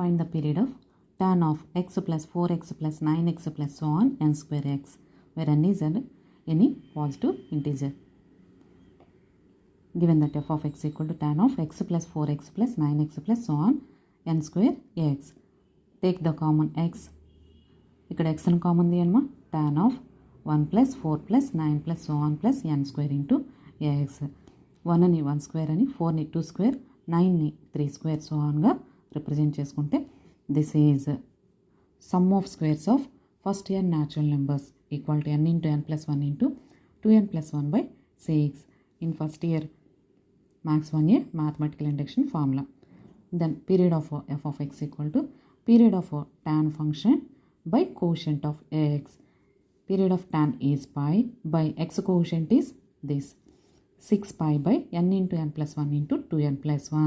find the period of tan of x plus 4x plus 9x plus so on n square x, where n is any positive integer. Given that f of x equal to tan of x plus 4x plus 9x plus so on n square x. Take the common x. ఇక్కడ x అని common తీయమ్మా. tan of 1 plus 4 plus 9 plus so on plus n square into x. 1 అని 1 square అని, 4 ని 2 square, 9 ని 3 square so on గా represent చేసుకుంటే this is some of squares of first year natural numbers equal to n into n plus 1 into 2n plus 1 by 6 in first year max 1 year mathematical induction formula. Then period of f of x equal to period of tan function by quotient of x. Period of tan is pi by x quotient is this 6 pi by n into n plus 1 into 2n plus 1.